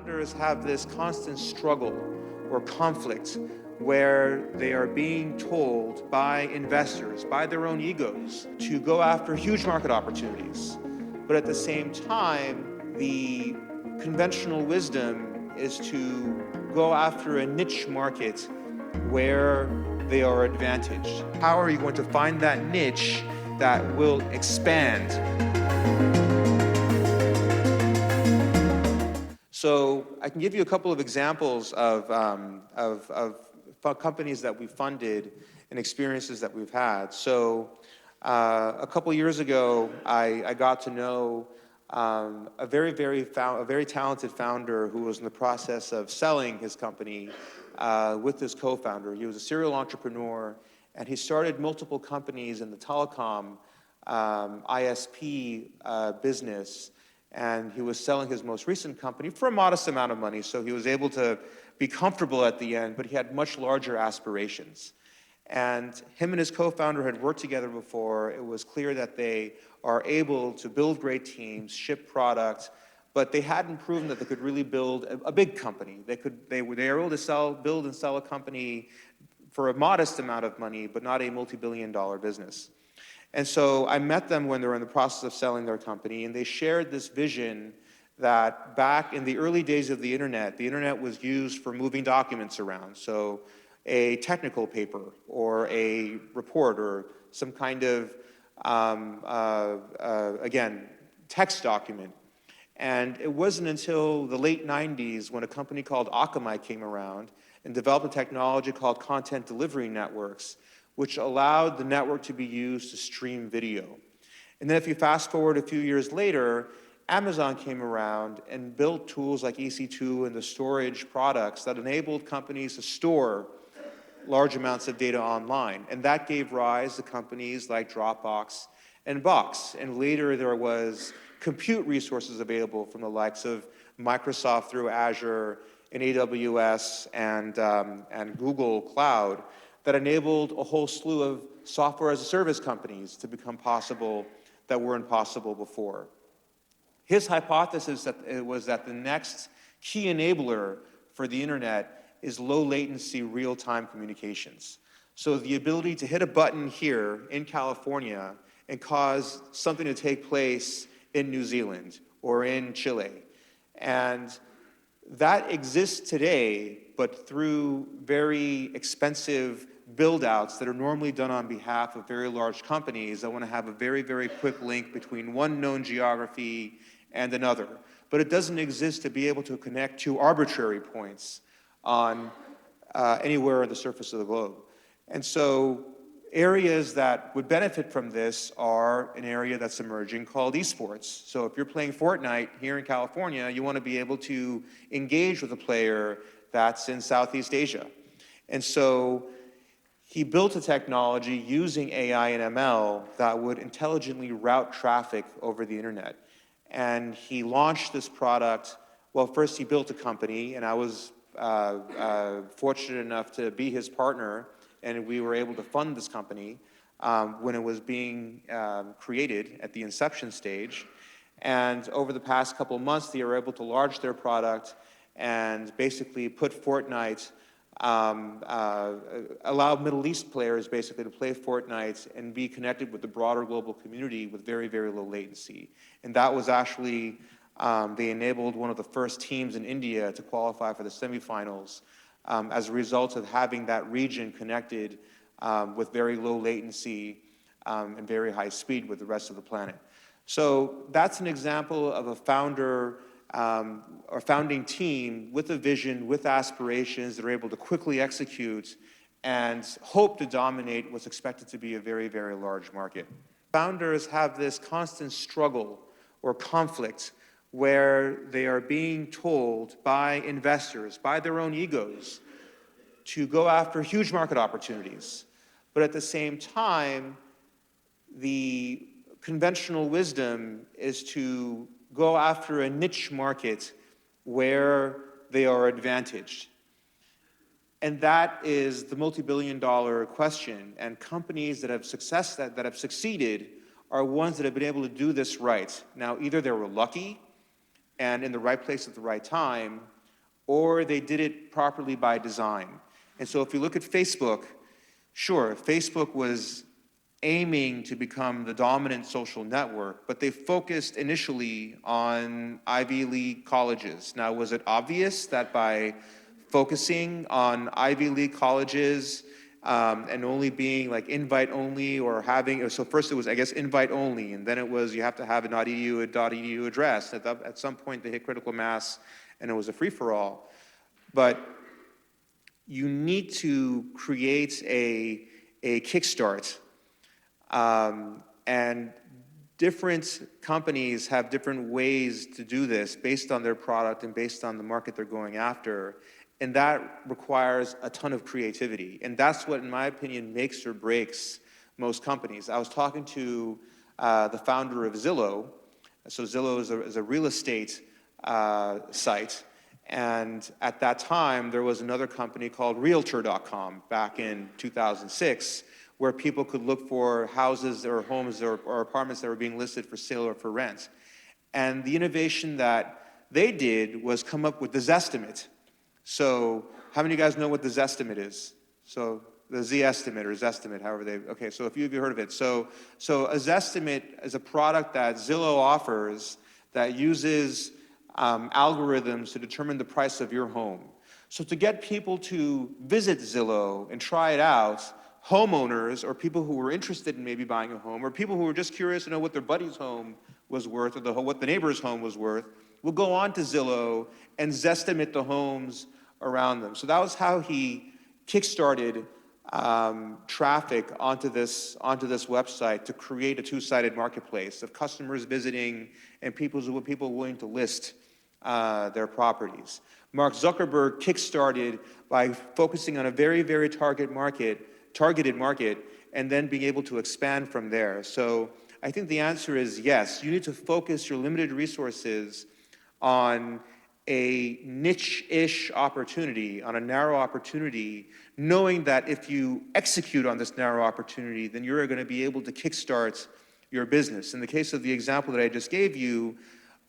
Founders have this constant struggle or conflict where they are being told by investors, by their own egos, to go after huge market opportunities. But at the same time, the conventional wisdom is to go after a niche market where they are advantaged. How are you going to find that niche that will expand? So I can give you a couple of examples of companies that we funded and experiences that we've had. So a couple years ago, I got to know a very talented founder who was in the process of selling his company with his co-founder. He was a serial entrepreneur, and he started multiple companies in the telecom ISP business. And he was selling his most recent company for a modest amount of money, so he was able to be comfortable at the end, but he had much larger aspirations. And him and his co-founder had worked together before. It was clear that they are able to build great teams, ship product, but they hadn't proven that they could really build a big company. They were able to build and sell a company for a modest amount of money, but not a multi-billion-dollar business. And so I met them when they were in the process of selling their company, and they shared this vision that back in the early days of the internet was used for moving documents around. So a technical paper or a report or some kind of, again, text document. And it wasn't until the late 90s when a company called Akamai came around and developed a technology called content delivery networks, which allowed the network to be used to stream video. And then if you fast forward a few years later, Amazon came around and built tools like EC2 and the storage products that enabled companies to store large amounts of data online. And that gave rise to companies like Dropbox and Box. And later there was compute resources available from the likes of Microsoft through Azure and AWS and Google Cloud that enabled a whole slew of software as a service companies to become possible that were impossible before. His hypothesis was that the next key enabler for the internet is low latency real-time communications. So the ability to hit a button here in California and cause something to take place in New Zealand or in Chile. And that exists today, but through very expensive build-outs that are normally done on behalf of very large companies that want to have a very, very quick link between one known geography and another. But it doesn't exist to be able to connect to arbitrary points on anywhere on the surface of the globe. And so areas that would benefit from this are an area that's emerging called eSports. So if you're playing Fortnite here in California, you want to be able to engage with a player that's in Southeast Asia. And so he built a technology using AI and ML that would intelligently route traffic over the internet. And he launched this product. Well, first he built a company, and I was fortunate enough to be his partner, and we were able to fund this company when it was being created at the inception stage. And over the past couple of months, they were able to launch their product and basically put Fortnite, allow Middle East players basically to play Fortnite and be connected with the broader global community with very, very low latency. And that was actually, they enabled one of the first teams in India to qualify for the semifinals as a result of having that region connected with very low latency and very high speed with the rest of the planet. So that's an example of a founder or founding team with a vision, with aspirations that are able to quickly execute and hope to dominate what's expected to be a very, very large market. Founders have this constant struggle or conflict where they are being told by investors, by their own egos, to go after huge market opportunities. But at the same time, the conventional wisdom is to go after a niche market where they are advantaged. And that is the multi-billion-dollar question. And companies that have succeeded are ones that have been able to do this right. Now, either they were lucky and in the right place at the right time, or they did it properly by design. And so if you look at Facebook, sure, Facebook was aiming to become the dominant social network, but they focused initially on Ivy League colleges. Now, was it obvious that by focusing on Ivy League colleges and only being like invite only or having, so first it was, I guess, invite only, and then it was you have to have an .edu address. At some point they hit critical mass and it was a free-for-all. But you need to create a kickstart. And different companies have different ways to do this based on their product and based on the market they're going after. And that requires a ton of creativity. And that's what, in my opinion, makes or breaks most companies. I was talking to the founder of Zillow. So Zillow is a real estate site. And at that time, there was another company called Realtor.com back in 2006, where people could look for houses or homes or apartments that were being listed for sale or for rent. And the innovation that they did was come up with the Zestimate. So how many of you guys know what the Zestimate is? So the Z-estimate or Zestimate, however they, okay, so a few of you heard of it. So a Zestimate is a product that Zillow offers that uses algorithms to determine the price of your home. So to get people to visit Zillow and try it out, homeowners or people who were interested in maybe buying a home or people who were just curious to know what their buddy's home was worth or what the neighbor's home was worth will go on to Zillow and Zestimate the homes around them. So that was how he kickstarted traffic onto this website to create a two-sided marketplace of customers visiting and people willing to list their properties. Mark Zuckerberg kickstarted by focusing on a very, very targeted market, and then being able to expand from there. So I think the answer is yes. You need to focus your limited resources on a niche-ish opportunity, on a narrow opportunity, knowing that if you execute on this narrow opportunity, then you're going to be able to kickstart your business. In the case of the example that I just gave you,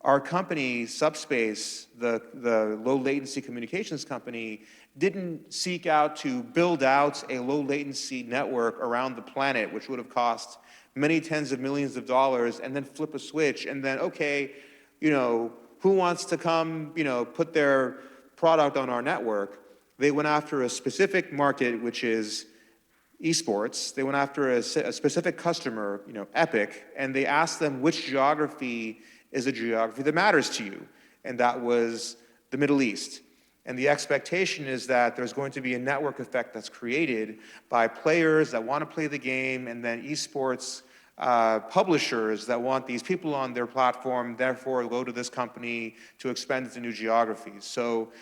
our company, Subspace, the low latency communications company, didn't seek out to build out a low latency network around the planet, which would have cost many tens of millions of dollars, and then flip a switch, and then, okay, who wants to come, put their product on our network? They went after a specific market, which is eSports. They went after a specific customer, Epic, and they asked them which geography is a geography that matters to you, and that was the Middle East. And the expectation is that there's going to be a network effect that's created by players that want to play the game, and then eSports publishers that want these people on their platform, therefore go to this company to expand into new geographies. So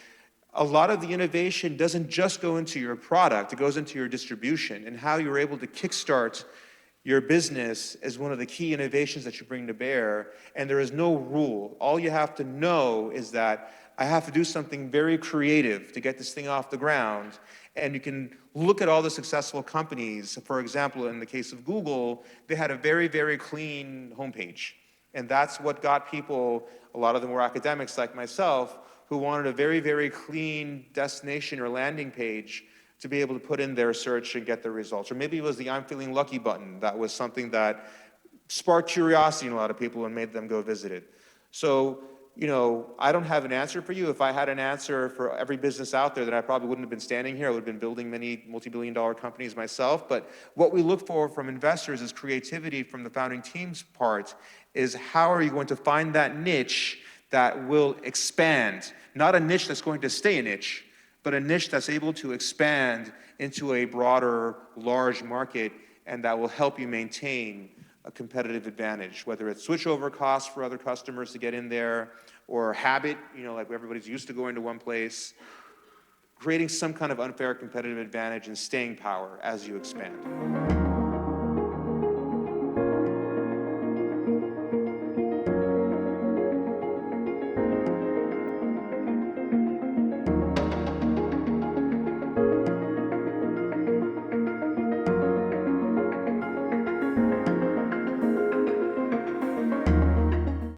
a lot of the innovation doesn't just go into your product, it goes into your distribution, and how you're able to kickstart your business is one of the key innovations that you bring to bear, and there is no rule. All you have to know is that I have to do something very creative to get this thing off the ground, and you can look at all the successful companies. For example, in the case of Google, they had a very, very clean homepage, and that's what got people, a lot of them were academics like myself, who wanted a very, very clean destination or landing page to be able to put in their search and get the results. Or maybe it was the I'm feeling lucky button. That was something that sparked curiosity in a lot of people and made them go visit it. So, I don't have an answer for you. If I had an answer for every business out there, then I probably wouldn't have been standing here. I would have been building many multi-billion-dollar companies myself. But what we look for from investors is creativity from the founding team's part, is how are you going to find that niche that will expand? Not a niche that's going to stay a niche, but a niche that's able to expand into a broader, large market, and that will help you maintain a competitive advantage, whether it's switchover costs for other customers to get in there, or habit, like everybody's used to going to one place, creating some kind of unfair competitive advantage and staying power as you expand.